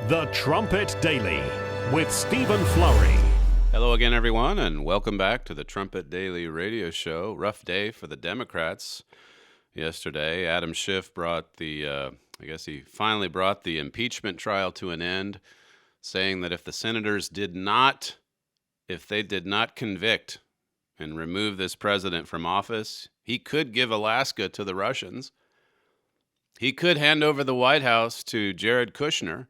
The Trumpet Daily with Stephen Flurry. Hello again, everyone, and welcome back to the Trumpet Daily radio show. Rough day for the Democrats yesterday. Adam Schiff brought he finally brought the impeachment trial to an end, saying that if the senators did not convict and remove this president from office, he could give Alaska to the Russians. He could hand over the White House to Jared Kushner.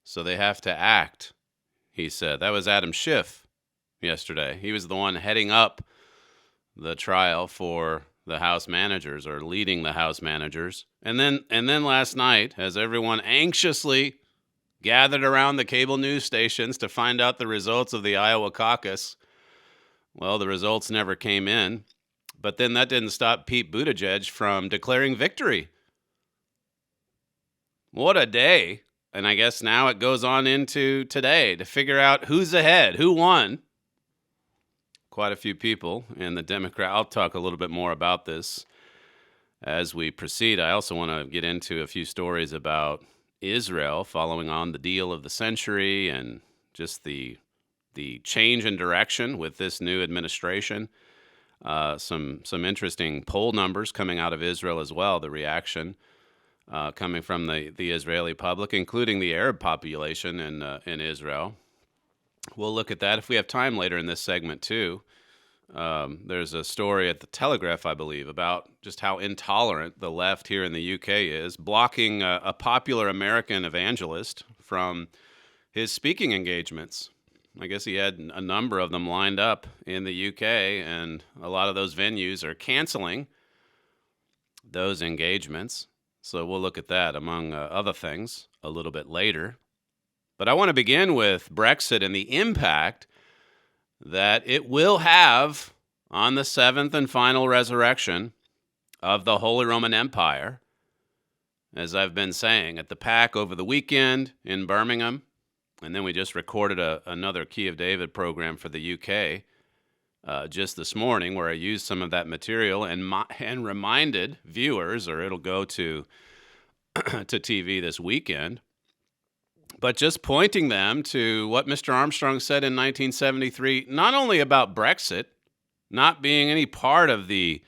So they have to act, he said. That was Adam Schiff yesterday. He was the one heading up the trial for the House managers, or leading the House managers. And then last night, as everyone anxiously gathered around the cable news stations to find out the results of the Iowa caucus, well, the results never came in. But then that didn't stop Pete Buttigieg from declaring victory. What a day. And I guess now it goes on into today to figure out who's ahead, who won. Quite a few people in the Democrat. I'll talk a little bit more about this as we proceed. I also want to get into a few stories about Israel following on the deal of the century and just the change in direction with this new administration. Some interesting poll numbers coming out of Israel as well, the reaction coming from the Israeli public, including the Arab population in Israel. We'll look at that if we have time later in this segment, too. There's a story at the Telegraph, I believe, about just how intolerant the left here in the UK is, blocking a popular American evangelist from his speaking engagements. I guess he had a number of them lined up in the UK, and a lot of those venues are canceling those engagements. So we'll look at that, among other things, a little bit later. But I want to begin with Brexit and the impact that it will have on the seventh and final resurrection of the Holy Roman Empire. As I've been saying, at the PAC over the weekend in Birmingham, and then we just recorded another Key of David program for the UK just this morning, where I used some of that material and reminded viewers, or it'll go to TV this weekend, but just pointing them to what Mr. Armstrong said in 1973, not only about Brexit not being any part of the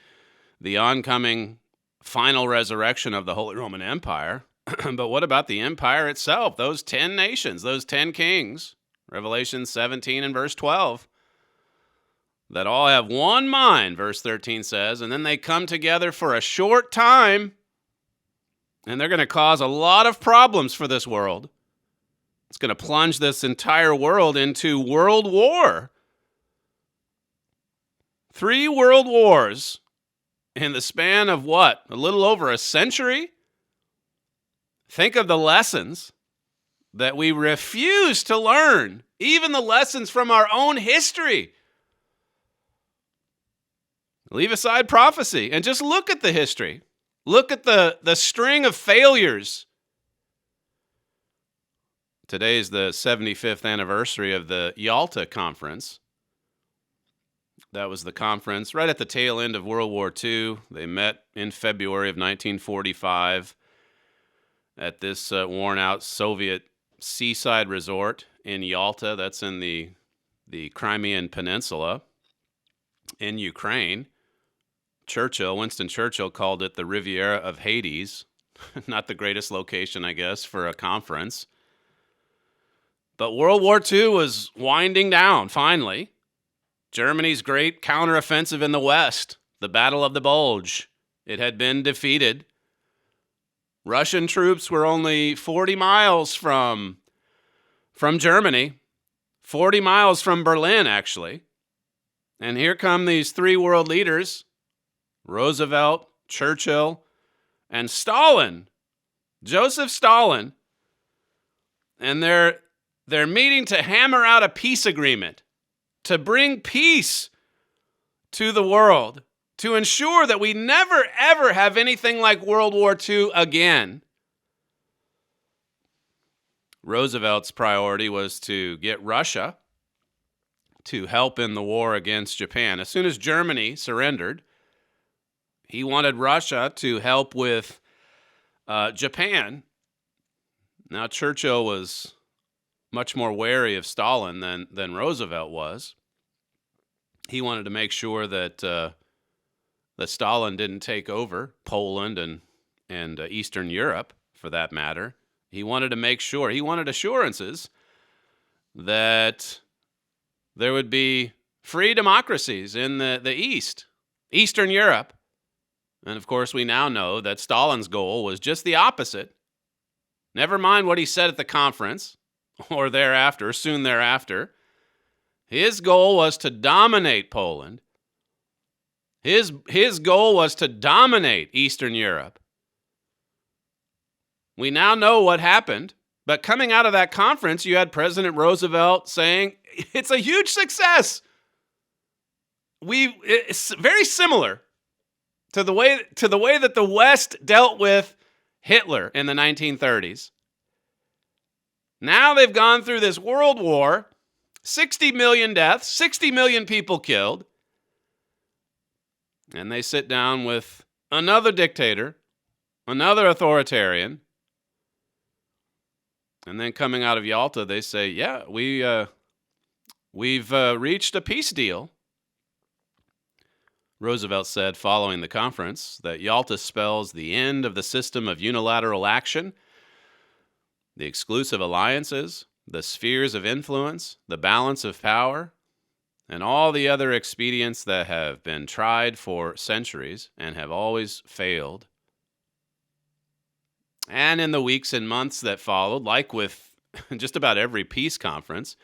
oncoming final resurrection of the Holy Roman Empire, but what about the empire itself, those 10 nations, those 10 kings, Revelation 17 and verse 12, that all have one mind, verse 13 says, and then they come together for a short time, and they're going to cause a lot of problems for this world. It's going to plunge this entire world into world war. 3 world wars in the span of what? A little over a century? Think of the lessons that we refuse to learn, even the lessons from our own history. Leave aside prophecy and just look at the history. Look at the string of failures. Today's the 75th anniversary of the Yalta Conference. That was the conference right at the tail end of World War II. They met in February of 1945 at this worn-out Soviet seaside resort in Yalta. That's in the Crimean Peninsula in Ukraine. Winston Churchill called it the Riviera of Hades. Not the greatest location, I guess, for a conference. But World War II was winding down, finally. Germany's great counteroffensive in the West, the Battle of the Bulge, it had been defeated. Russian troops were only 40 miles from Germany, 40 miles from Berlin, actually. And here come these 3 world leaders, Roosevelt, Churchill, and Stalin, Joseph Stalin, and they're meeting to hammer out a peace agreement, to bring peace to the world, to ensure that we never, ever have anything like World War II again. Roosevelt's priority was to get Russia to help in the war against Japan. As soon as Germany surrendered, he wanted Russia to help with Japan. Now, Churchill was much more wary of Stalin than Roosevelt was. He wanted to make sure that that Stalin didn't take over Poland and Eastern Europe, for that matter. He wanted to make sure, he wanted assurances that there would be free democracies in the East, Eastern Europe. And of course, we now know that Stalin's goal was just the opposite. Never mind what he said at the conference or thereafter, soon thereafter. His goal was to dominate Poland. His goal was to dominate Eastern Europe. We now know what happened, but coming out of that conference, you had President Roosevelt saying, it's a huge success. It's very similar to the way that the West dealt with Hitler in the 1930s. Now they've gone through this world war, 60 million deaths, 60 million people killed, and they sit down with another dictator, another authoritarian, and then coming out of Yalta, they say, yeah, we've reached a peace deal. Roosevelt said following the conference that Yalta spells the end of the system of unilateral action, the exclusive alliances, the spheres of influence, the balance of power, and all the other expedients that have been tried for centuries and have always failed. And in the weeks and months that followed, like with just about every peace conference,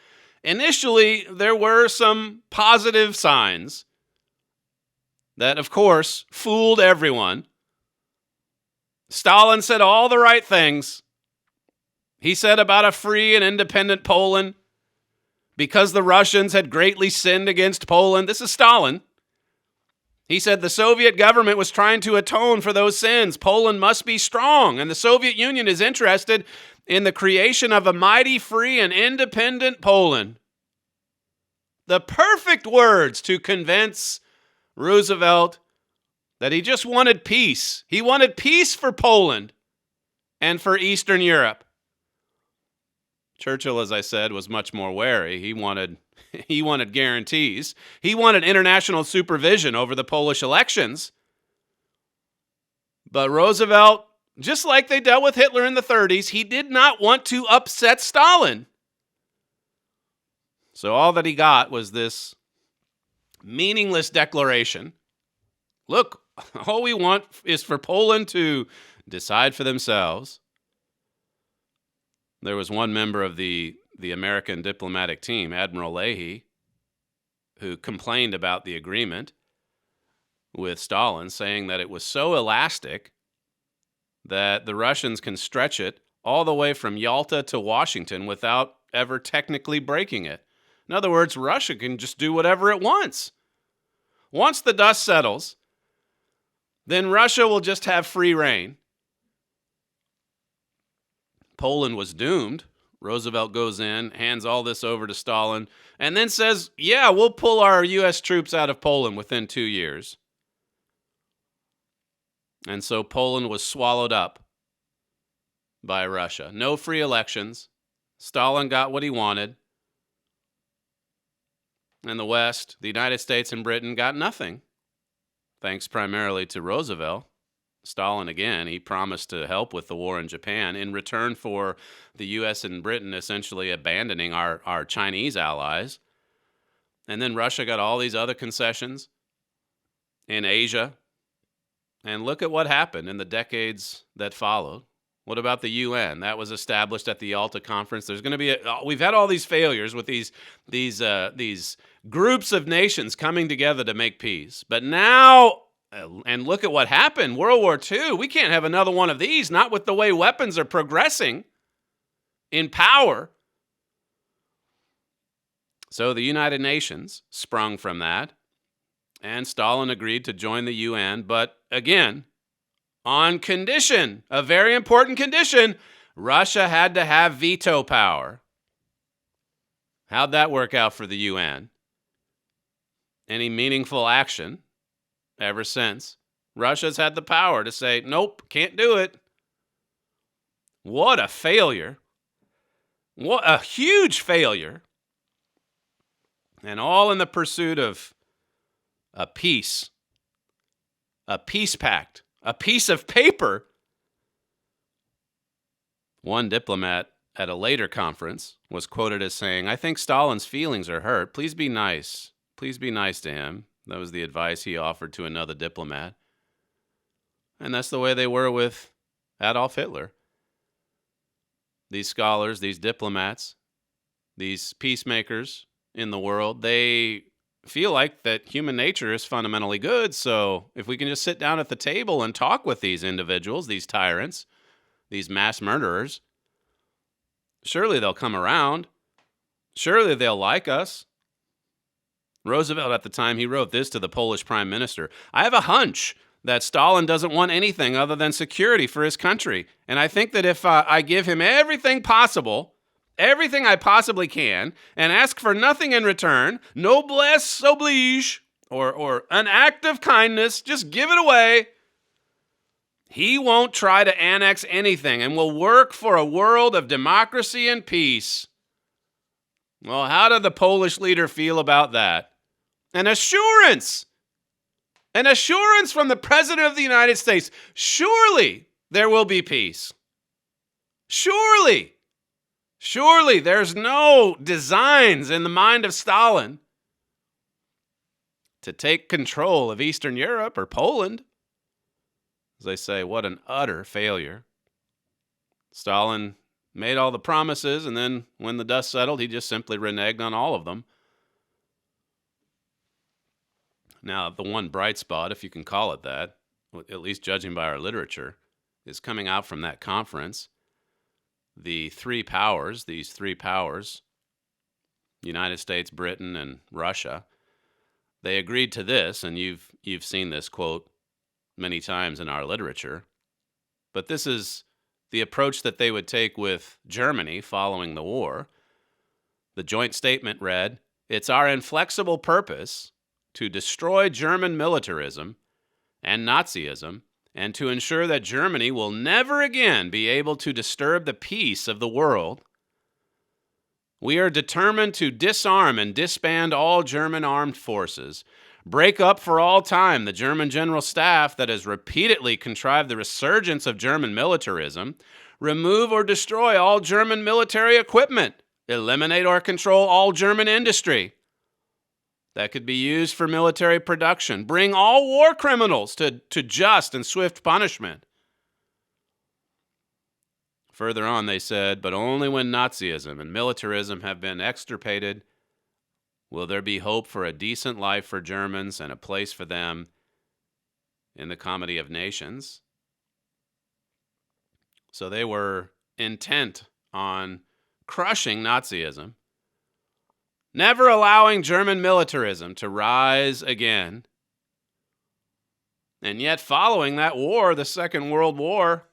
initially there were some positive signs that, of course, fooled everyone. Stalin said all the right things. He said about a free and independent Poland because the Russians had greatly sinned against Poland. This is Stalin. He said the Soviet government was trying to atone for those sins. Poland must be strong, and the Soviet Union is interested in the creation of a mighty, free, and independent Poland. The perfect words to convince Roosevelt that he just wanted peace. He wanted peace for Poland and for Eastern Europe. Churchill, as I said, was much more wary. He wanted guarantees. He wanted international supervision over the Polish elections. But Roosevelt, just like they dealt with Hitler in the 30s, he did not want to upset Stalin. So all that he got was this meaningless declaration. Look, all we want is for Poland to decide for themselves. There was one member of the American diplomatic team, Admiral Leahy, who complained about the agreement with Stalin, saying that it was so elastic that the Russians can stretch it all the way from Yalta to Washington without ever technically breaking it. In other words, Russia can just do whatever it wants. Once the dust settles, then Russia will just have free reign. Poland was doomed. Roosevelt goes in, hands all this over to Stalin, and then says, yeah, we'll pull our U.S. troops out of Poland within 2 years. And so Poland was swallowed up by Russia. No free elections. Stalin got what he wanted. And the West, the United States and Britain, got nothing, thanks primarily to Roosevelt. Stalin, again, he promised to help with the war in Japan in return for the U.S. and Britain essentially abandoning our Chinese allies. And then Russia got all these other concessions in Asia. And look at what happened in the decades that followed. What about the UN? That was established at the Yalta Conference. There's going to be we've had all these failures with these groups of nations coming together to make peace. But now, and look at what happened, World War II. We can't have another one of these, not with the way weapons are progressing in power. So the United Nations sprung from that, and Stalin agreed to join the UN, but again, on condition, a very important condition, Russia had to have veto power. How'd that work out for the UN? Any meaningful action ever since? Russia's had the power to say, nope, can't do it. What a failure. What a huge failure. And all in the pursuit of a peace pact, a piece of paper. One diplomat at a later conference was quoted as saying, "I think Stalin's feelings are hurt. Please be nice. Please be nice to him." That was the advice he offered to another diplomat. And that's the way they were with Adolf Hitler. These scholars, these diplomats, these peacemakers in the world, they feel like that human nature is fundamentally good. So if we can just sit down at the table and talk with these individuals, these tyrants, these mass murderers, surely they'll come around. Surely they'll like us. Roosevelt at the time, he wrote this to the Polish prime minister: "I have a hunch that Stalin doesn't want anything other than security for his country. And I think that if I give him everything possible, everything I possibly can, and ask for nothing in return, noblesse oblige, or an act of kindness, just give it away, he won't try to annex anything and will work for a world of democracy and peace." Well, how did the Polish leader feel about that? An assurance from the President of the United States. Surely there will be peace. Surely there's no designs in the mind of Stalin to take control of Eastern Europe or Poland. As they say, what an utter failure. Stalin made all the promises, and then when the dust settled, he just simply reneged on all of them. Now, the one bright spot, if you can call it that, at least judging by our literature, is coming out from that conference. The three powers, these three powers, United States, Britain, and Russia, they agreed to this, and you've seen this quote many times in our literature. But this is the approach that they would take with Germany following the war. The joint statement read, "It's our inflexible purpose to destroy German militarism and Nazism, and to ensure that Germany will never again be able to disturb the peace of the world. We are determined to disarm and disband all German armed forces, break up for all time the German General Staff that has repeatedly contrived the resurgence of German militarism, remove or destroy all German military equipment, eliminate or control all German industry that could be used for military production, bring all war criminals to just and swift punishment." Further on, they said, "But only when Nazism and militarism have been extirpated will there be hope for a decent life for Germans and a place for them in the comity of nations." So they were intent on crushing Nazism, never allowing German militarism to rise again. And yet, following that war, the Second World War,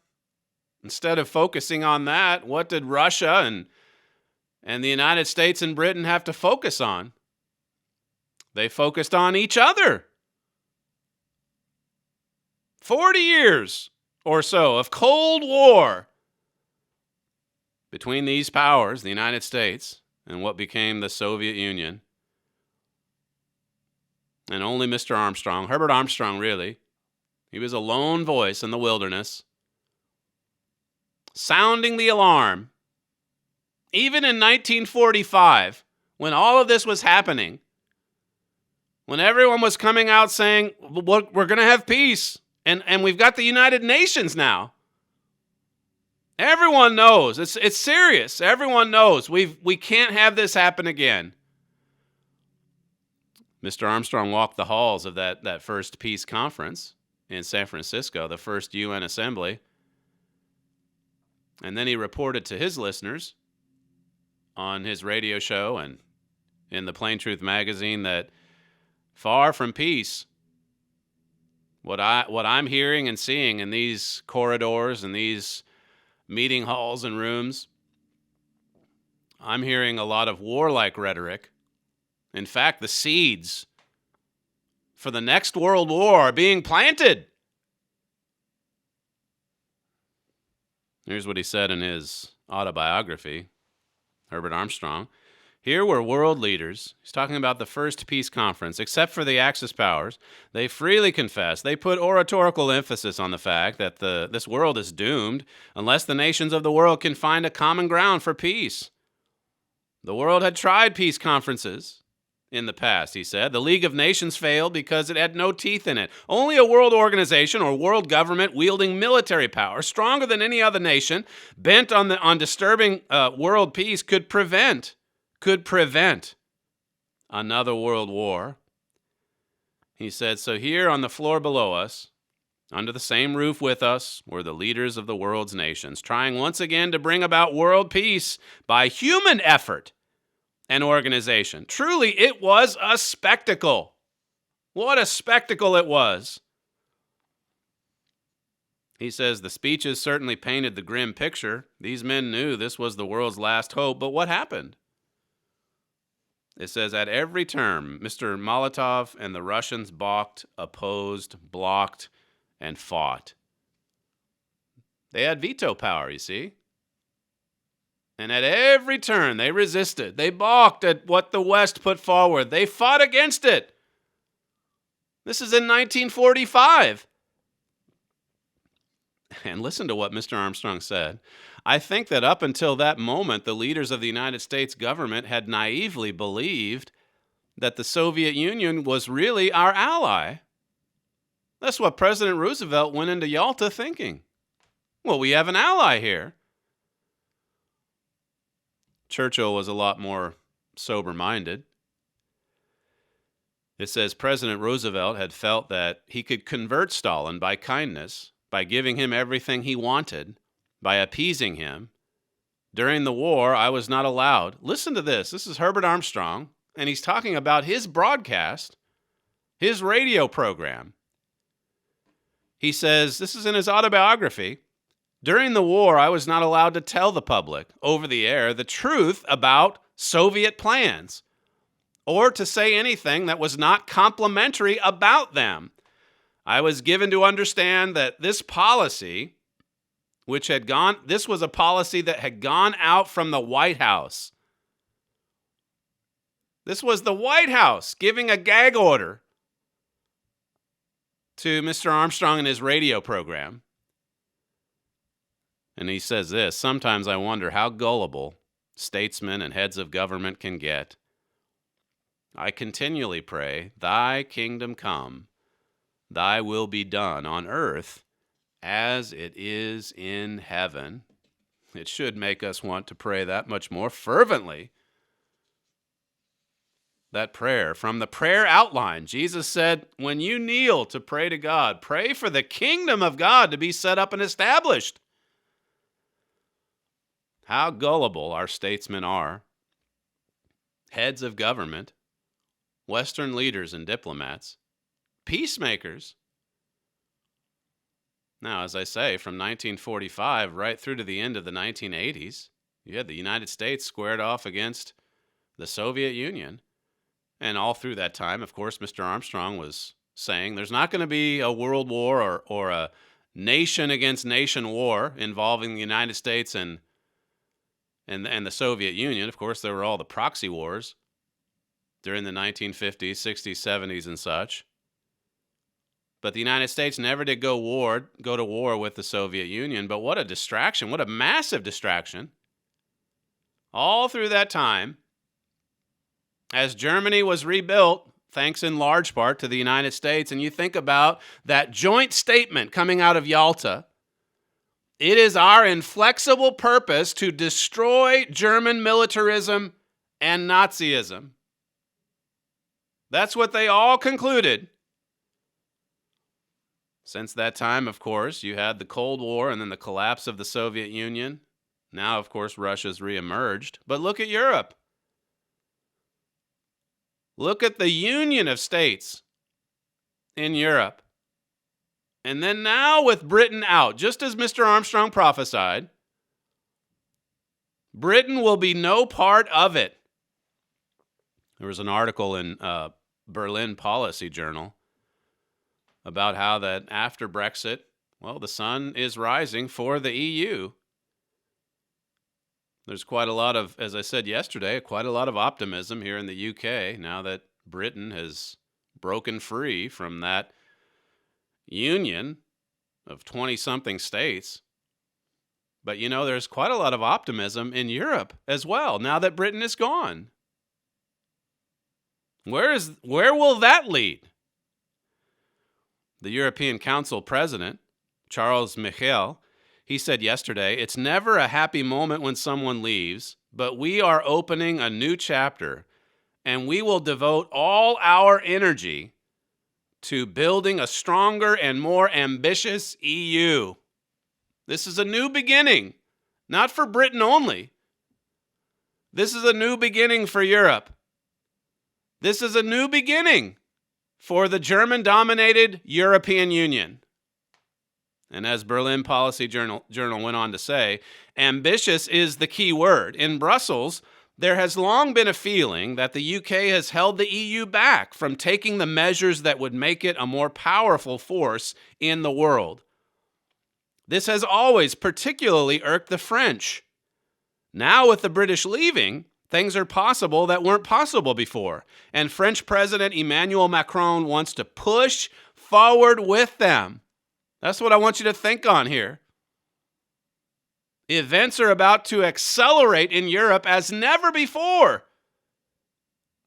instead of focusing on that, what did Russia and the United States and Britain have to focus on? They focused on each other. 40 years or so of Cold War between these powers, the United States and what became the Soviet Union. And only Mr. Armstrong, Herbert Armstrong really, he was a lone voice in the wilderness, sounding the alarm. Even in 1945, when all of this was happening, when everyone was coming out saying, we're going to have peace, and we've got the United Nations now. Everyone knows. It's serious. Everyone knows. We can't have this happen again. Mr. Armstrong walked the halls of that first peace conference in San Francisco, the first UN assembly. And then he reported to his listeners on his radio show and in the Plain Truth magazine that far from peace, what I'm hearing and seeing in these corridors and these meeting halls and rooms, I'm hearing a lot of warlike rhetoric. In fact, the seeds for the next World War are being planted. Here's what he said in his autobiography. Herbert Armstrong. Here were world leaders. He's talking about the first peace conference. Except for the Axis powers, they freely confess. They put oratorical emphasis on the fact that this world is doomed unless the nations of the world can find a common ground for peace. The world had tried peace conferences in the past, he said. The League of Nations failed because it had no teeth in it. Only a world organization or world government wielding military power, stronger than any other nation, bent on disturbing world peace could prevent another world war. He said, so here on the floor below us, under the same roof with us, were the leaders of the world's nations, trying once again to bring about world peace by human effort and organization. Truly, it was a spectacle. What a spectacle it was. He says the speeches certainly painted the grim picture. These men knew this was the world's last hope, but what happened? It says, at every turn, Mr. Molotov and the Russians balked, opposed, blocked, and fought. They had veto power, you see. And at every turn, they resisted. They balked at what the West put forward. They fought against it. This is in 1945. And listen to what Mr. Armstrong said. I think that up until that moment, the leaders of the United States government had naively believed that the Soviet Union was really our ally. That's what President Roosevelt went into Yalta thinking. Well, we have an ally here. Churchill was a lot more sober-minded. It says President Roosevelt had felt that he could convert Stalin by kindness, by giving him everything he wanted, by appeasing him. During the war, I was not allowed. Listen to this. This is Herbert Armstrong, and he's talking about his broadcast, his radio program. He says, this is in his autobiography, during the war, I was not allowed to tell the public over the air the truth about Soviet plans, or to say anything that was not complimentary about them. I was given to understand that this policy, this was a policy that had gone out from the White House. This was the White House giving a gag order to Mr. Armstrong and his radio program. And he says this, sometimes I wonder how gullible statesmen and heads of government can get. I continually pray, thy kingdom come, thy will be done on earth as it is in heaven. It should make us want to pray that much more fervently. That prayer, from the prayer outline, Jesus said, when you kneel to pray to God, pray for the kingdom of God to be set up and established. How gullible our statesmen are. Heads of government, Western leaders and diplomats, peacemakers. Now, as I say, from 1945 right through to the end of the 1980s, you had the United States squared off against the Soviet Union. And all through that time, of course, Mr. Armstrong was saying there's not going to be a world war or a nation against nation war involving the United States and the Soviet Union. Of course, there were all the proxy wars during the 1950s, 60s, 70s, and such. But the United States never did go to war with the Soviet Union. But what a distraction, what a massive distraction. All through that time, as Germany was rebuilt, thanks in large part to the United States, and you think about that joint statement coming out of Yalta, it is our inflexible purpose to destroy German militarism and Nazism. That's what they all concluded. Since that time, of course, you had the Cold War and then the collapse of the Soviet Union. Now, of course, Russia's reemerged. But look at Europe. Look at the union of states in Europe. And then now with Britain out, just as Mr. Armstrong prophesied, Britain will be no part of it. There was an article in Berlin Policy Journal about how that after Brexit, well, the sun is rising for the EU. There's quite a lot of, as I said yesterday, quite a lot of optimism here in the UK now that Britain has broken free from that union of 20-something states. But, there's quite a lot of optimism in Europe as well now that Britain is gone. Where will that lead? The European Council president, Charles Michel, he said yesterday, "It's never a happy moment when someone leaves, but we are opening a new chapter, and we will devote all our energy to building a stronger and more ambitious EU." This is a new beginning, not for Britain only. This is a new beginning for Europe. This is a new beginning for the German-dominated European Union. And as Berlin Policy Journal went on to say, ambitious is the key word. In Brussels, there has long been a feeling that the UK has held the EU back from taking the measures that would make it a more powerful force in the world. This has always particularly irked the French. Now, with the British leaving, things are possible that weren't possible before. And French President Emmanuel Macron wants to push forward with them. That's what I want you to think on here. Events are about to accelerate in Europe as never before.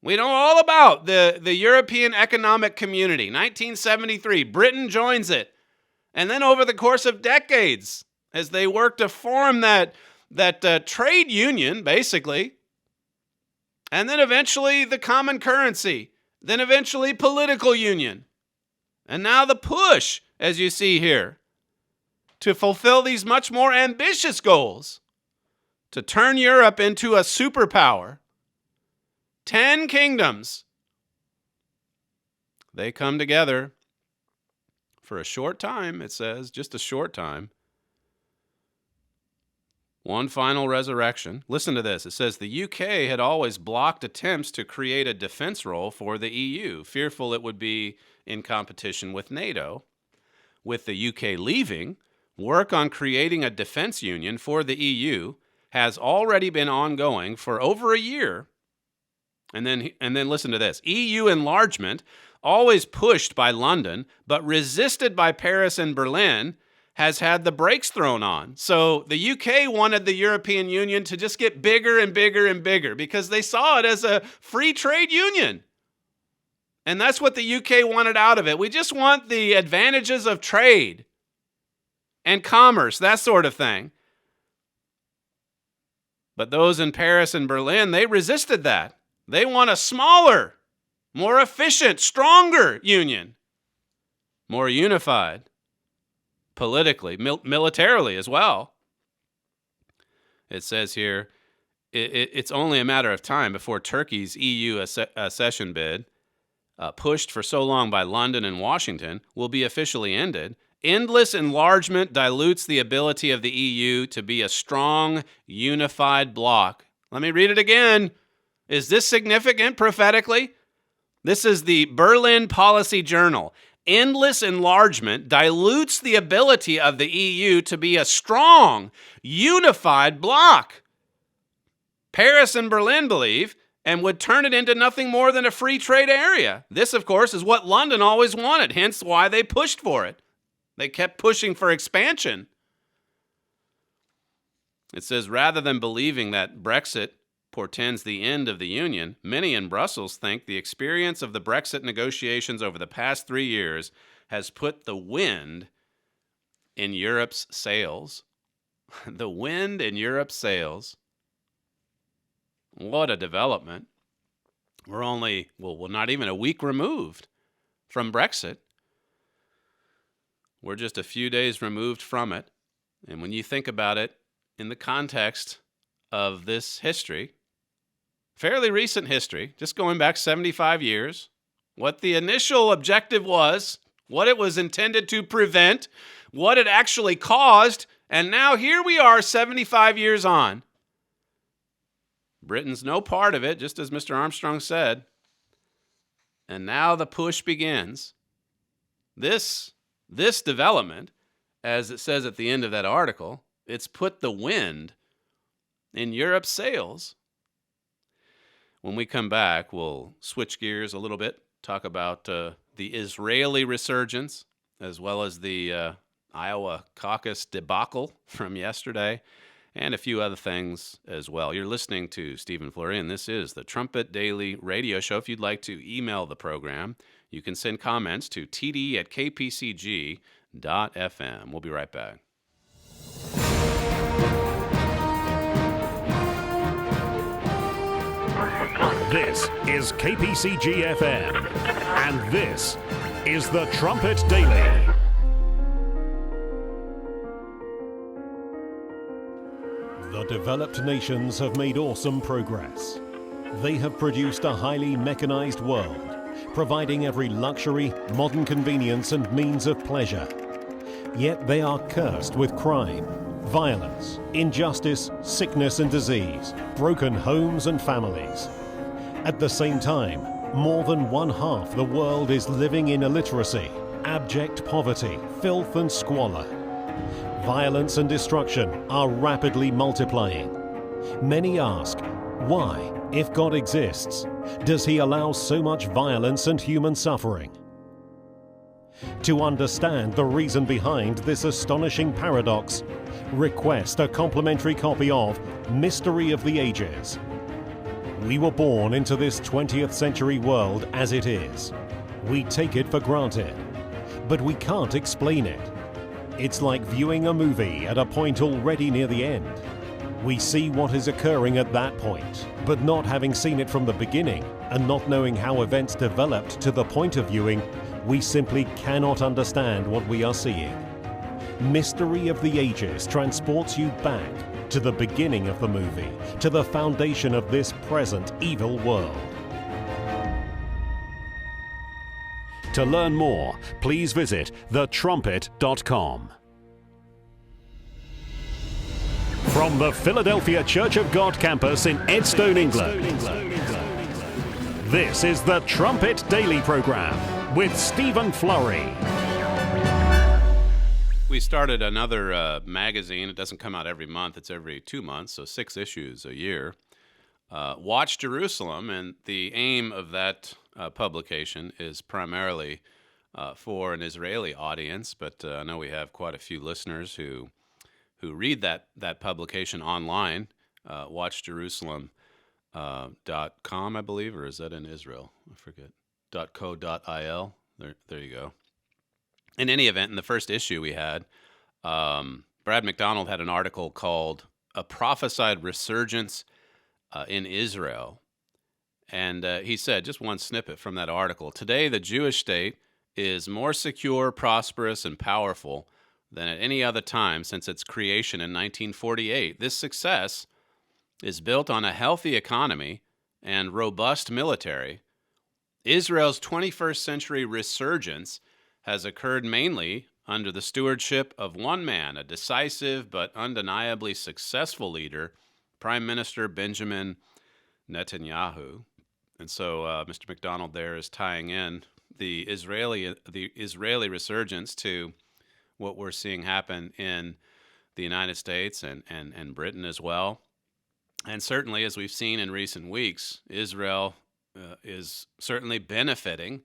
We know all about the European Economic Community. 1973, Britain joins it. And then over the course of decades, as they work to form that trade union, basically, and then eventually the common currency, then eventually political union, and now the push, as you see here, to fulfill these much more ambitious goals, to turn Europe into a superpower. 10 kingdoms. They come together for a short time, it says, just a short time. One final resurrection. Listen to this. It says the UK had always blocked attempts to create a defense role for the EU, fearful it would be in competition with NATO. With the UK leaving, work on creating a defense union for the EU has already been ongoing for over a year. And then listen to this. EU enlargement, always pushed by London, but resisted by Paris and Berlin, has had the brakes thrown on. So the UK wanted the European Union to just get bigger and bigger and bigger because they saw it as a free trade union. And that's what the UK wanted out of it. We just want the advantages of trade and commerce, that sort of thing. But those in Paris and Berlin, they resisted that. They want a smaller, more efficient, stronger union, more unified. Politically, militarily as well. It says here, it's only a matter of time before Turkey's EU accession bid, pushed for so long by London and Washington, will be officially ended. Endless enlargement dilutes the ability of the EU to be a strong, unified bloc. Let me read it again. Is this significant prophetically? This is the Berlin Policy Journal. Endless enlargement dilutes the ability of the EU to be a strong, unified bloc. Paris and Berlin believe, and would turn it into nothing more than a free trade area. This, of course, is what London always wanted, hence why they pushed for it. They kept pushing for expansion. It says, rather than believing that Brexit portends the end of the Union, many in Brussels think the experience of the Brexit negotiations over the past 3 years has put the wind in Europe's sails. The wind in Europe's sails. What a development. We're not even a week removed from Brexit. We're just a few days removed from it. And when you think about it in the context of this history, fairly recent history, just going back 75 years, what the initial objective was, what it was intended to prevent, what it actually caused, and now here we are 75 years on. Britain's no part of it, just as Mr. Armstrong said. And now the push begins. This development, as it says at the end of that article, it's put the wind in Europe's sails. When we come back, we'll switch gears a little bit, talk about the Israeli resurgence, as well as the Iowa caucus debacle from yesterday, and a few other things as well. You're listening to Stephen Fleury, and this is the Trumpet Daily radio show. If you'd like to email the program, you can send comments to td@kpcg.fm. We'll be right back. This is KPCG-FM, and this is the Trumpet Daily. The developed nations have made awesome progress. They have produced a highly mechanized world, providing every luxury, modern convenience, and means of pleasure. Yet they are cursed with crime, violence, injustice, sickness and disease, broken homes and families. At the same time, more than one half the world is living in illiteracy, abject poverty, filth and squalor. Violence and destruction are rapidly multiplying. Many ask, why, if God exists, does he allow so much violence and human suffering? To understand the reason behind this astonishing paradox, request a complimentary copy of Mystery of the Ages. We were born into this 20th century world as it is. We take it for granted, but we can't explain it. It's like viewing a movie at a point already near the end. We see what is occurring at that point, but not having seen it from the beginning and not knowing how events developed to the point of viewing, we simply cannot understand what we are seeing. Mystery of the Ages transports you back to the beginning of the movie, to the foundation of this present evil world. To learn more, please visit thetrumpet.com. From the Philadelphia Church of God campus in Edstone, England, this is the Trumpet Daily program with Stephen Fleury. We started another magazine. It doesn't come out every month. It's every 2 months, so 6 issues a year. Watch Jerusalem, and the aim of that publication is primarily for an Israeli audience, but I know we have quite a few listeners who read that publication online, watchjerusalem.com, I believe, or is that in Israel? I forget. .co.il. There you go. In any event, in the first issue we had, Brad McDonald had an article called A Prophesied Resurgence in Israel. And he said, just one snippet from that article, today the Jewish state is more secure, prosperous, and powerful than at any other time since its creation in 1948. This success is built on a healthy economy and robust military. Israel's 21st century resurgence has occurred mainly under the stewardship of one man, a decisive but undeniably successful leader, Prime Minister Benjamin Netanyahu. And so Mr. McDonald there is tying in the Israeli resurgence to what we're seeing happen in the United States and Britain as well. And certainly, as we've seen in recent weeks, Israel is certainly benefiting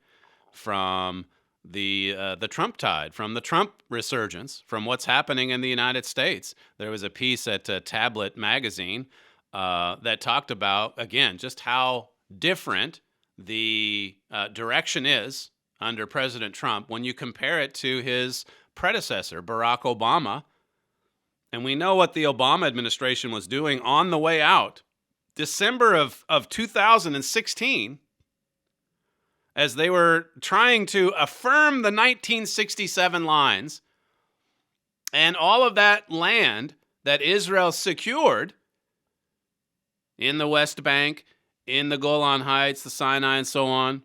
from the Trump tide, from the Trump resurgence, from what's happening in the United States. There was a piece at Tablet magazine that talked about, again, just how different the direction is under President Trump when you compare it to his predecessor, Barack Obama. And we know what the Obama administration was doing on the way out. December of 2016, as they were trying to affirm the 1967 lines and all of that land that Israel secured in the West Bank, in the Golan Heights, the Sinai, and so on.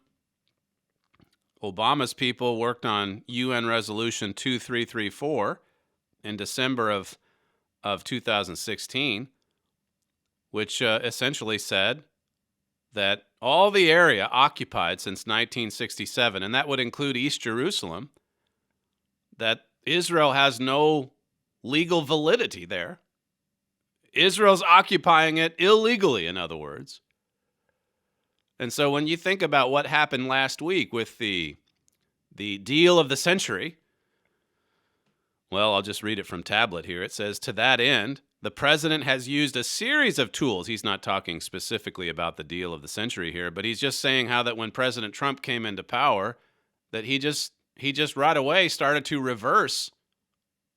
Obama's people worked on UN Resolution 2334 in December of 2016, which essentially said that all the area occupied since 1967, and that would include East Jerusalem, that Israel has no legal validity there. Israel's occupying it illegally, in other words. And so when you think about what happened last week with the deal of the century, well, I'll just read it from Tablet here. It says, to that end, the president has used a series of tools. He's not talking specifically about the deal of the century here, but he's just saying how that when President Trump came into power, that he just right away started to reverse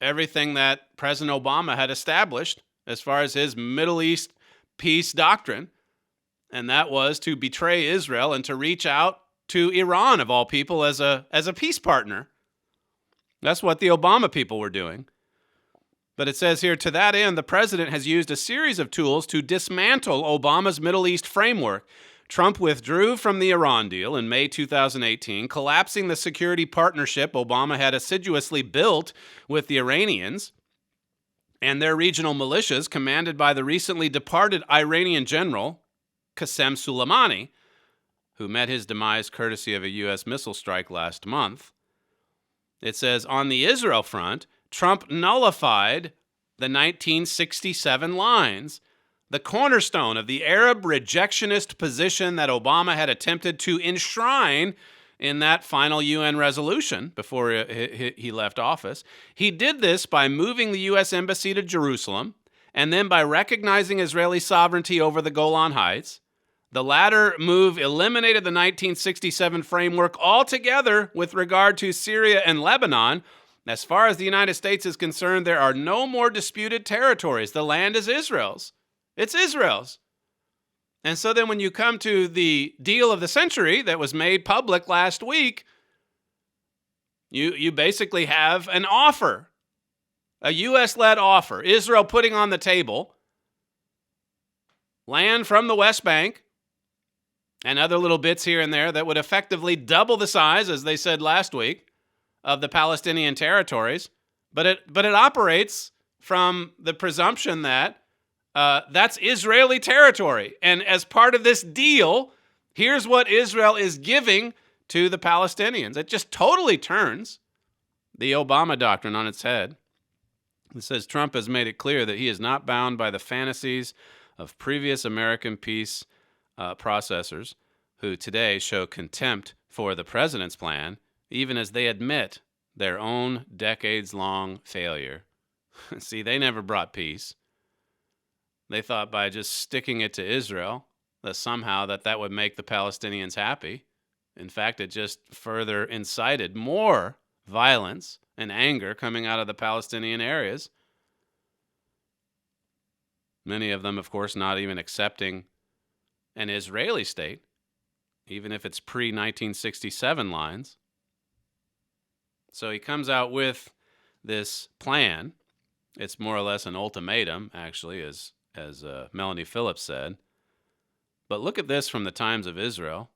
everything that President Obama had established as far as his Middle East peace doctrine. And that was to betray Israel and to reach out to Iran, of all people, as a peace partner. That's what the Obama people were doing. But it says here, to that end, the president has used a series of tools to dismantle Obama's Middle East framework. Trump withdrew from the Iran deal in May 2018, collapsing the security partnership Obama had assiduously built with the Iranians and their regional militias, commanded by the recently departed Iranian general, Qasem Soleimani, who met his demise courtesy of a U.S. missile strike last month. It says, on the Israel front, Trump nullified the 1967 lines, the cornerstone of the Arab rejectionist position that Obama had attempted to enshrine in that final UN resolution before he left office. He did this by moving the U.S. Embassy to Jerusalem and then by recognizing Israeli sovereignty over the Golan Heights. The latter move eliminated the 1967 framework altogether with regard to Syria and Lebanon. As far as the United States is concerned, there are no more disputed territories. The land is Israel's. It's Israel's. And so then when you come to the deal of the century that was made public last week, you basically have an offer, a U.S.-led offer, Israel putting on the table land from the West Bank and other little bits here and there that would effectively double the size, as they said last week, of the Palestinian territories. But it operates from the presumption that that's Israeli territory. And as part of this deal, here's what Israel is giving to the Palestinians. It just totally turns the Obama doctrine on its head. It says Trump has made it clear that he is not bound by the fantasies of previous American peace processors who today show contempt for the president's plan, even as they admit their own decades-long failure. See, they never brought peace. They thought by just sticking it to Israel that somehow that would make the Palestinians happy. In fact, it just further incited more violence and anger coming out of the Palestinian areas. Many of them, of course, not even accepting an Israeli state, even if it's pre-1967 lines. So he comes out with this plan. It's more or less an ultimatum, actually, as Melanie Phillips said. But look at this from the Times of Israel.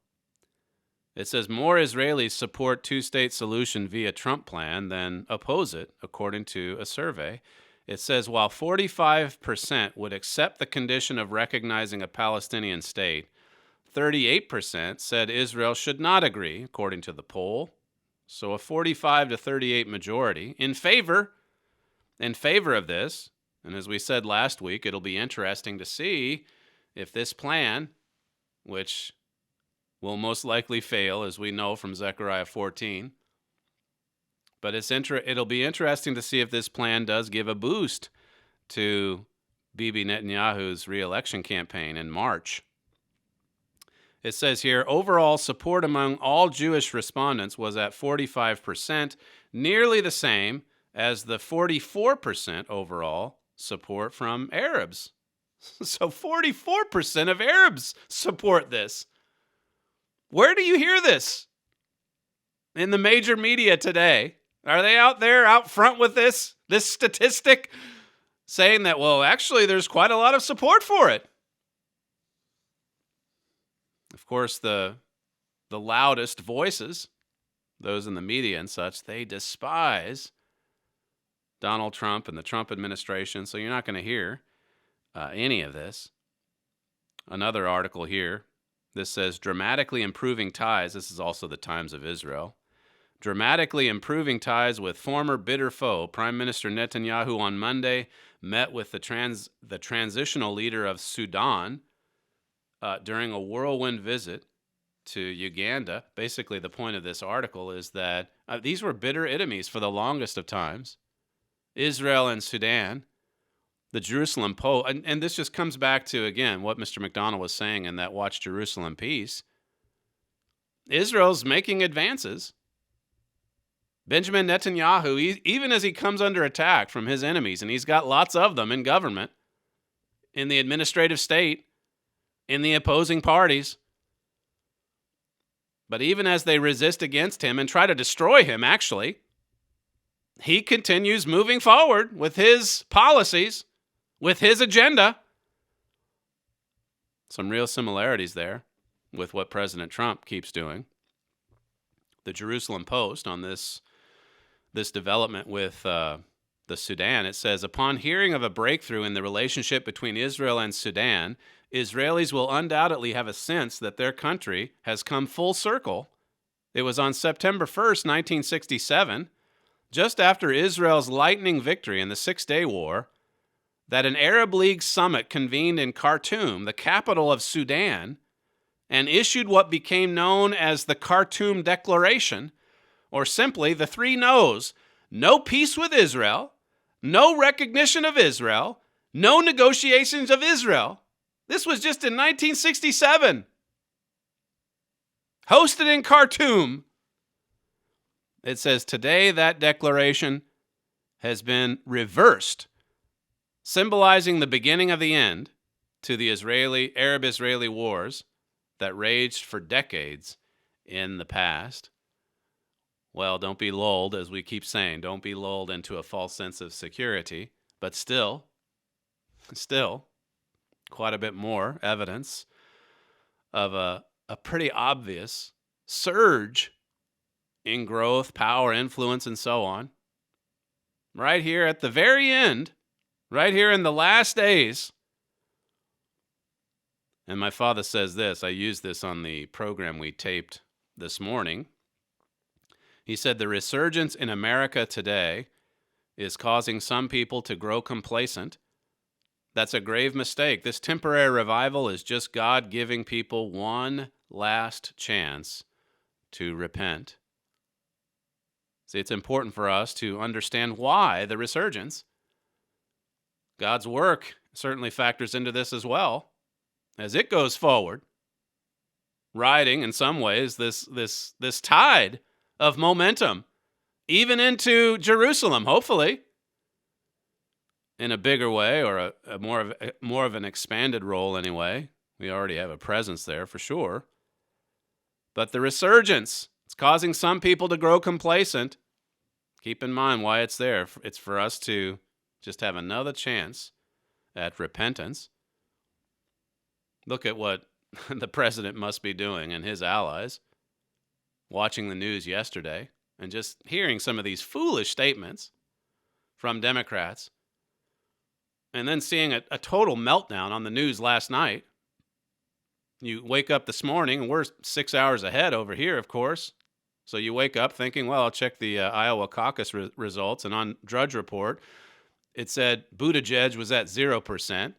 It says more Israelis support two-state solution via Trump plan than oppose it, according to a survey. It says while 45% would accept the condition of recognizing a Palestinian state, 38% said Israel should not agree, according to the poll. So a 45 to 38 majority in favor of this. And as we said last week, it'll be interesting to see if this plan, which will most likely fail, as we know from Zechariah 14, but it'll be interesting to see if this plan does give a boost to Bibi Netanyahu's re-election campaign in March. It says here, overall support among all Jewish respondents was at 45%, nearly the same as the 44% overall support from Arabs. So 44% of Arabs support this. Where do you hear this? In the major media today. Are they out there out front with this statistic saying that, well, actually, there's quite a lot of support for it? Of course, the loudest voices, those in the media and such, they despise Donald Trump and the Trump administration, so you're not going to hear any of this. Another article here, this says, dramatically improving ties, this is also the Times of Israel, dramatically improving ties with former bitter foe. Prime Minister Netanyahu on Monday met with the transitional leader of Sudan during a whirlwind visit to Uganda. Basically, the point of this article is that these were bitter enemies for the longest of times, Israel and Sudan. The Jerusalem Post, and this just comes back to, again, what Mr. McDonald was saying in that Watch Jerusalem piece. Israel's making advances. Benjamin Netanyahu, even as he comes under attack from his enemies, and he's got lots of them in government, in the administrative state, in the opposing parties, but even as they resist against him and try to destroy him, actually, he continues moving forward with his policies, with his agenda. Some real similarities there with what President Trump keeps doing. The Jerusalem Post on this development with the Sudan, it says, upon hearing of a breakthrough in the relationship between Israel and Sudan, Israelis will undoubtedly have a sense that their country has come full circle. It was on September 1st, 1967, just after Israel's lightning victory in the Six-Day War, that an Arab League summit convened in Khartoum, the capital of Sudan, and issued what became known as the Khartoum Declaration, or simply the three no's: no peace with Israel, no recognition of Israel, no negotiations of Israel. This was just in 1967. Hosted in Khartoum. It says today that declaration has been reversed, symbolizing the beginning of the end to the Arab-Israeli wars that raged for decades in the past. Well, don't be lulled, as we keep saying, don't be lulled into a false sense of security, but still, quite a bit more evidence of a pretty obvious surge in growth, power, influence, and so on. Right here at the very end, right here in the last days. And my father says this, I used this on the program we taped this morning. He said, the resurgence in America today is causing some people to grow complacent. That's a grave mistake. This temporary revival is just God giving people one last chance to repent. See, it's important for us to understand why the resurgence. God's work certainly factors into this as well, as it goes forward, riding in some ways this tide of momentum, even into Jerusalem, hopefully, in a bigger way, or a more of an expanded role anyway. We already have a presence there for sure. But the resurgence, it's causing some people to grow complacent. Keep in mind why it's there. It's for us to just have another chance at repentance. Look at what the president must be doing and his allies, watching the news yesterday and just hearing some of these foolish statements from Democrats, and then seeing a total meltdown on the news last night. You wake up this morning, and we're 6 hours ahead over here, of course. So you wake up thinking, well, I'll check the Iowa caucus results, and on Drudge Report, it said Buttigieg was at 0%,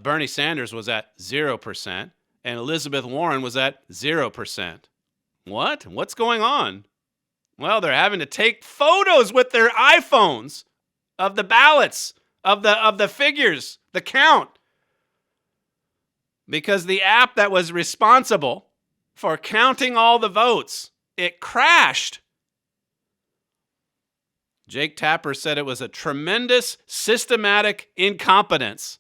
Bernie Sanders was at 0%, and Elizabeth Warren was at 0%. What? What's going on? Well, they're having to take photos with their iPhones of the ballots, of the figures, the count, because the app that was responsible for counting all the votes, it crashed. Jake Tapper said it was a tremendous systematic incompetence.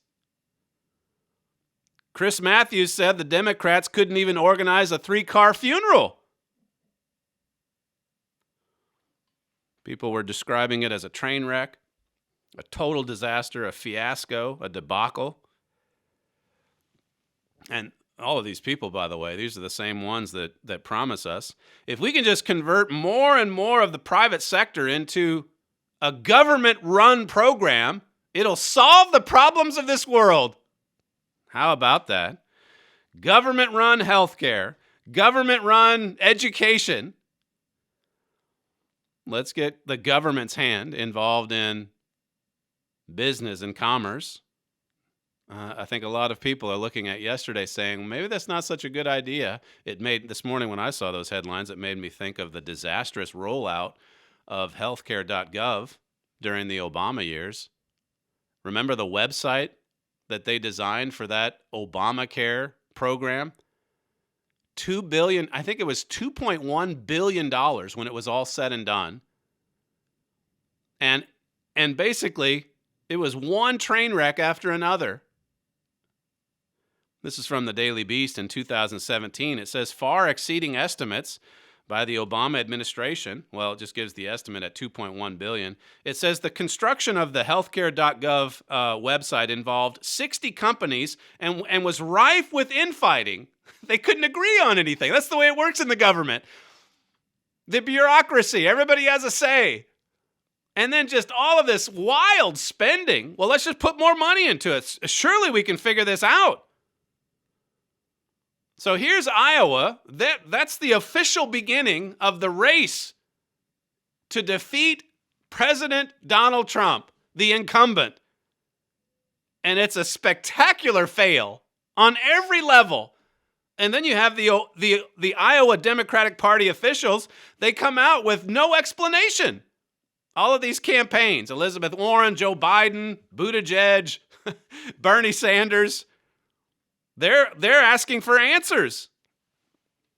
Chris Matthews said the Democrats couldn't even organize a 3-car funeral. People were describing it as a train wreck, a total disaster, a fiasco, a debacle. And all of these people, by the way, these are the same ones that promise us, if we can just convert more and more of the private sector into a government-run program, it'll solve the problems of this world. How about that? Government-run healthcare, government-run education, Let's get the government's hand involved in business and commerce. I think a lot of people are looking at yesterday saying, maybe that's not such a good idea. This morning when I saw those headlines, it made me think of the disastrous rollout of healthcare.gov during the Obama years. Remember the website that they designed for that Obamacare program? $2 billion, I think it was $2.1 billion when it was all said and done. And basically, it was one train wreck after another. This is from the Daily Beast in 2017. It says far exceeding estimates by the Obama administration. Well, it just gives the estimate at $2.1 billion. It says the construction of the healthcare.gov website involved 60 companies and was rife with infighting. They couldn't agree on anything. That's the way it works in the government. The bureaucracy, everybody has a say. And then just all of this wild spending. Well, let's just put more money into it. Surely we can figure this out. So here's Iowa. That's the official beginning of the race to defeat President Donald Trump, the incumbent. And it's a spectacular fail on every level. And then you have the Iowa Democratic Party officials. They come out with no explanation. All of these campaigns, Elizabeth Warren, Joe Biden, Buttigieg, Bernie Sanders, they're asking for answers.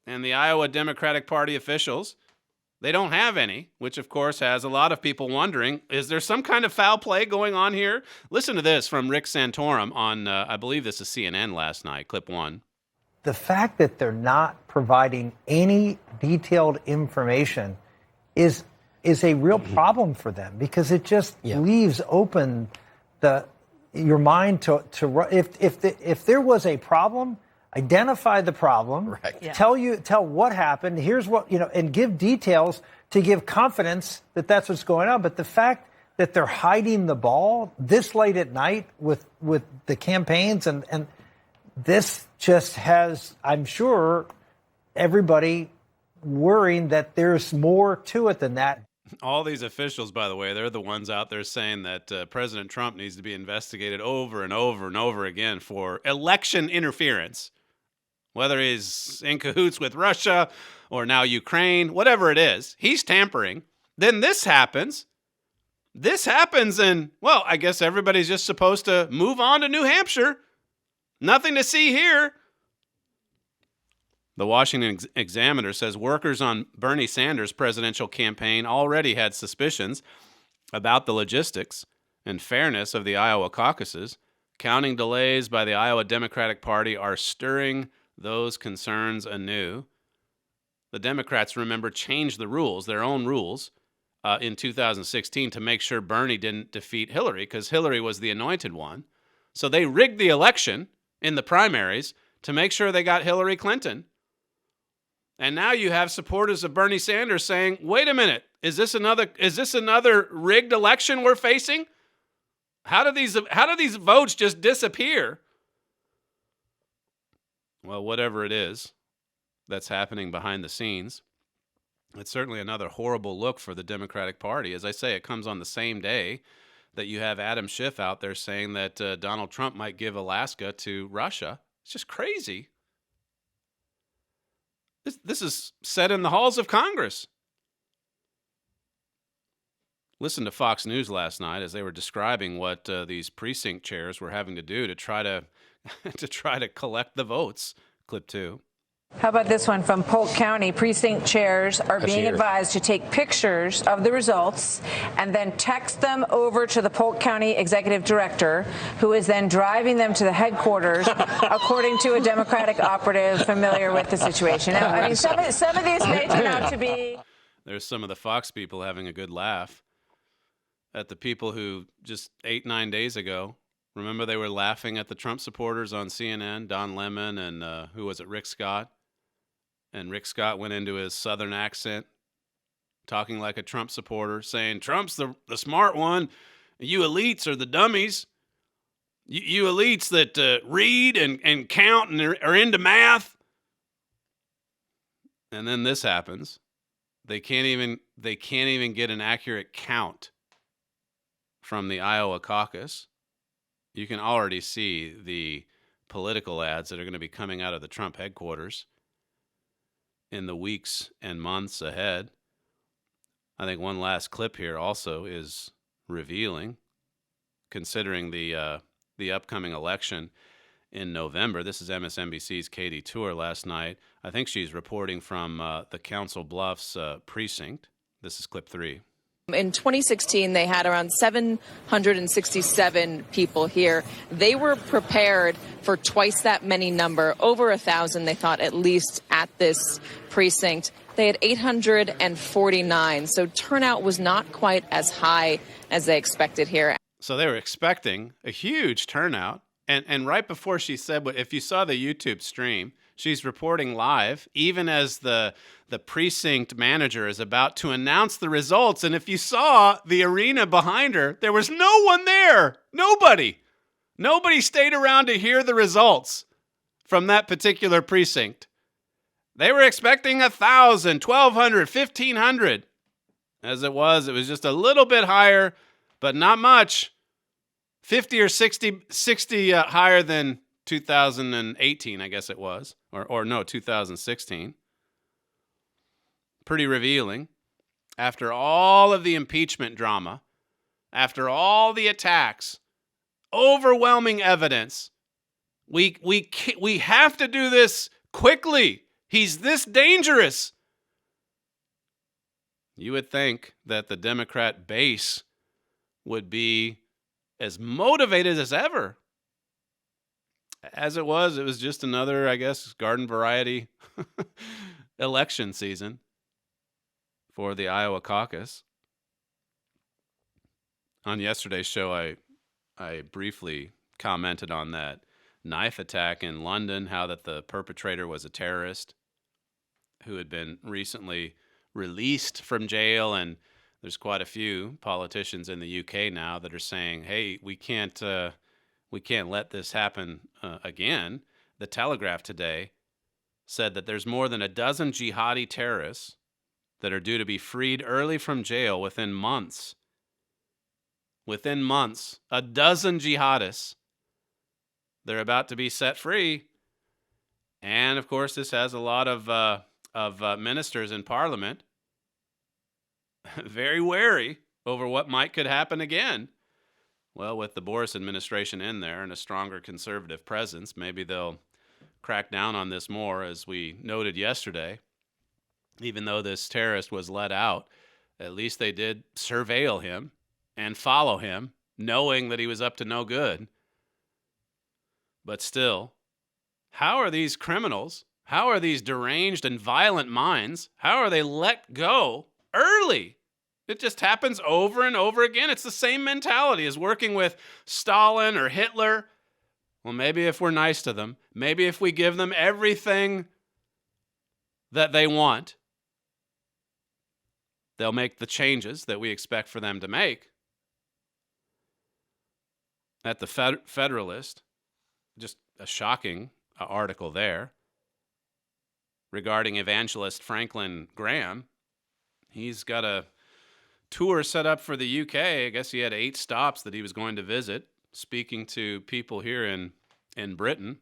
And the Iowa Democratic Party officials, they don't have any, which of course has a lot of people wondering, is there some kind of foul play going on here? Listen to this from Rick Santorum on, I believe this is CNN last night, clip 1. The fact that they're not providing any detailed information is a real problem for them, because it just leaves open your mind to if there was a problem, identify the problem, right. Yeah. Tell what happened. Here's what, and give details to give confidence that that's what's going on. But the fact that they're hiding the ball this late at night with the campaigns and this just has, I'm sure, everybody worrying that there's more to it than that. All these officials, by the way, they're the ones out there saying that President Trump needs to be investigated over and over and over again for election interference. Whether he's in cahoots with Russia or now Ukraine, whatever it is, he's tampering. Then this happens. And, well, I guess everybody's just supposed to move on to New Hampshire. Nothing to see here. The Washington Examiner says workers on Bernie Sanders' presidential campaign already had suspicions about the logistics and fairness of the Iowa caucuses. Counting delays by the Iowa Democratic Party are stirring those concerns anew. The Democrats, remember, changed the rules, their own rules, in 2016 to make sure Bernie didn't defeat Hillary, because Hillary was the anointed one. So they rigged the election in the primaries to make sure they got Hillary Clinton. And now you have supporters of Bernie Sanders saying, wait a minute, is this another rigged election we're facing? How do these votes just disappear? Well, whatever it is that's happening behind the scenes, it's certainly another horrible look for the Democratic Party. As I say, it comes on the same day that you have Adam Schiff out there saying that Donald Trump might give Alaska to Russia. It's just crazy. This is said in the halls of Congress. Listen to Fox News last night as they were describing what these precinct chairs were having to do to try to collect the votes. Clip 2. How about this one from Polk County? Precinct chairs are being advised to take pictures of the results and then text them over to the Polk County executive director, who is then driving them to the headquarters, according to a Democratic operative familiar with the situation. Now, I mean, some of these may turn out to be... There's some of the Fox people having a good laugh at the people who just 8-9 days ago, remember they were laughing at the Trump supporters on CNN, Don Lemon and who was it, Rick Scott? And Rick Scott went into his southern accent, talking like a Trump supporter, saying, Trump's the smart one. You elites are the dummies. You elites that read and count and are into math. And then this happens. They can't even get an accurate count from the Iowa caucus. You can already see the political ads that are going to be coming out of the Trump headquarters in the weeks and months ahead. I think one last clip here also is revealing, considering the upcoming election in November. This is MSNBC's Katie Tour last night. I think she's reporting from the Council Bluffs precinct. This is clip 3. In 2016, they had around 767 people here. They were prepared for twice that many number, over 1,000, they thought, at least at this precinct. They had 849, so turnout was not quite as high as they expected here. So they were expecting a huge turnout. And right before she said, if you saw the YouTube stream, she's reporting live, even as the precinct manager is about to announce the results. And if you saw the arena behind her, there was no one there. Nobody stayed around to hear the results from that particular precinct. They were expecting 1,000, 1,200, 1,500. As it was just a little bit higher, but not much. 50 or 60 higher than 2018, I guess it was. Or no, 2016. Pretty revealing. After all of the impeachment drama, after all the attacks, overwhelming evidence, we have to do this quickly. He's this dangerous. You would think that the Democrat base would be as motivated as ever. As it was just another, I guess, garden variety election season for the Iowa caucus. On yesterday's show, I briefly commented on that knife attack in London, how that the perpetrator was a terrorist who had been recently released from jail, and there's quite a few politicians in the UK now that are saying, "Hey, we can't let this happen again." The Telegraph today said that there's more than a dozen jihadi terrorists that are due to be freed early from jail within months. Within months, a dozen jihadists. They're about to be set free, and of course, this has a lot of ministers in Parliament very wary over what could happen again. Well, with the Boris administration in there and a stronger conservative presence, maybe they'll crack down on this more, as we noted yesterday. Even though this terrorist was let out, at least they did surveil him and follow him, knowing that he was up to no good. But still, how are these criminals, how are these deranged and violent minds, how are they let go early? It just happens over and over again. It's the same mentality as working with Stalin or Hitler. Well, maybe if we're nice to them, maybe if we give them everything that they want, they'll make the changes that we expect for them to make. At the Federalist, just a shocking article there regarding evangelist Franklin Graham. He's got a tour set up for the UK. I guess he had 8 stops that he was going to visit, speaking to people here in Britain.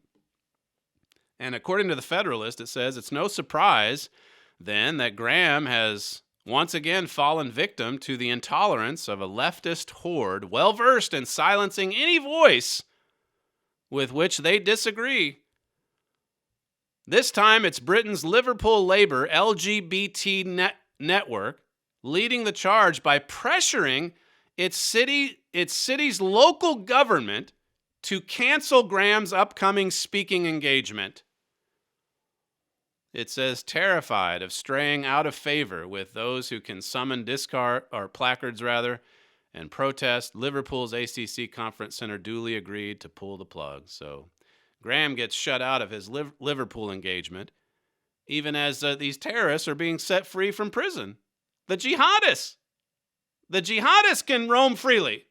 And according to the Federalist, it says it's no surprise then that Graham has once again fallen victim to the intolerance of a leftist horde well-versed in silencing any voice with which they disagree. This time it's Britain's Liverpool Labour LGBT network leading the charge by pressuring its city's local government to cancel Graham's upcoming speaking engagement. It says, terrified of straying out of favor with those who can summon placards and protest, Liverpool's ACC Conference Center duly agreed to pull the plug. So Graham gets shut out of his Liverpool engagement, even as these terrorists are being set free from prison. The jihadists can roam freely.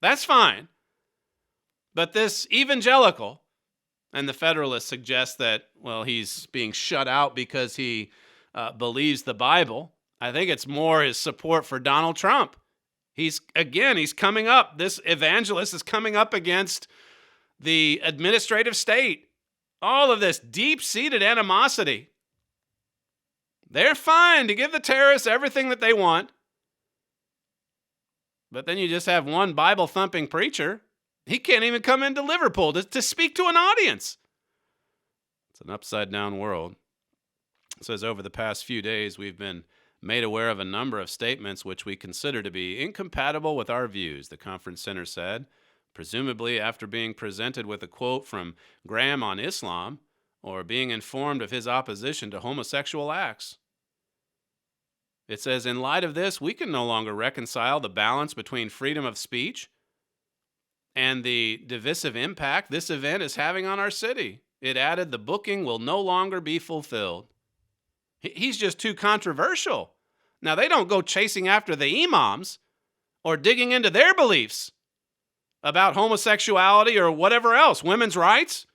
That's fine. But this evangelical, and the Federalist suggests that, well, he's being shut out because he believes the Bible. I think it's more his support for Donald Trump. He's coming up. This evangelist is coming up against the administrative state. All of this deep-seated animosity. They're fine to give the terrorists everything that they want. But then you just have one Bible-thumping preacher. He can't even come into Liverpool to speak to an audience. It's an upside-down world. It says, over the past few days, we've been made aware of a number of statements which we consider to be incompatible with our views, the conference center said, presumably after being presented with a quote from Graham on Islam or being informed of his opposition to homosexual acts. It says, in light of this, we can no longer reconcile the balance between freedom of speech and the divisive impact this event is having on our city. It added, the booking will no longer be fulfilled. He's just too controversial. Now, they don't go chasing after the imams or digging into their beliefs about homosexuality or whatever else, women's rights.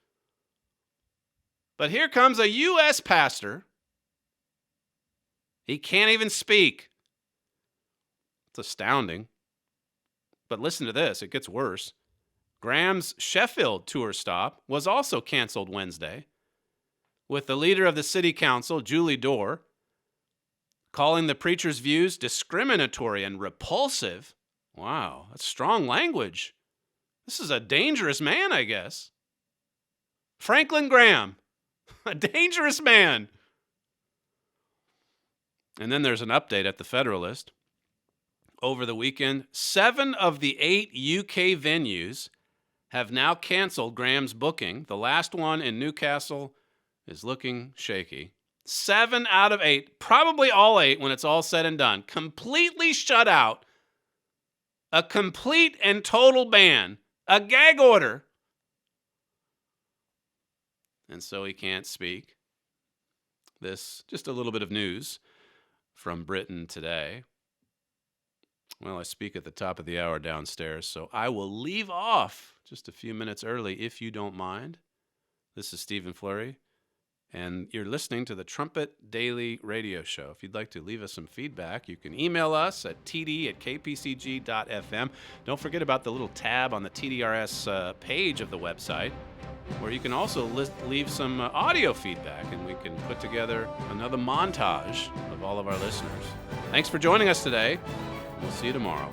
But here comes a U.S. pastor. He can't even speak. It's astounding. But listen to this, it gets worse. Graham's Sheffield tour stop was also canceled Wednesday, with the leader of the city council, Julie Dorr, calling the preacher's views discriminatory and repulsive. Wow, that's strong language. This is a dangerous man, I guess. Franklin Graham, a dangerous man. And then there's an update at the Federalist. Over the weekend, 7 of the 8 UK venues have now canceled Graham's booking. The last one in Newcastle is looking shaky. 7 out of 8, probably all 8 when it's all said and done, completely shut out. A complete and total ban. A gag order. And so he can't speak. This, just a little bit of news from Britain today. Well, I speak at the top of the hour downstairs, so I will leave off just a few minutes early if you don't mind. This is Stephen Fleury, and you're listening to the Trumpet Daily radio show. If you'd like to leave us some feedback, you can email us at td@kpcg.fm. Don't forget about the little tab on the TDRS page of the website, where you can also leave some audio feedback, and we can put together another montage of all of our listeners. Thanks for joining us today. We'll see you tomorrow.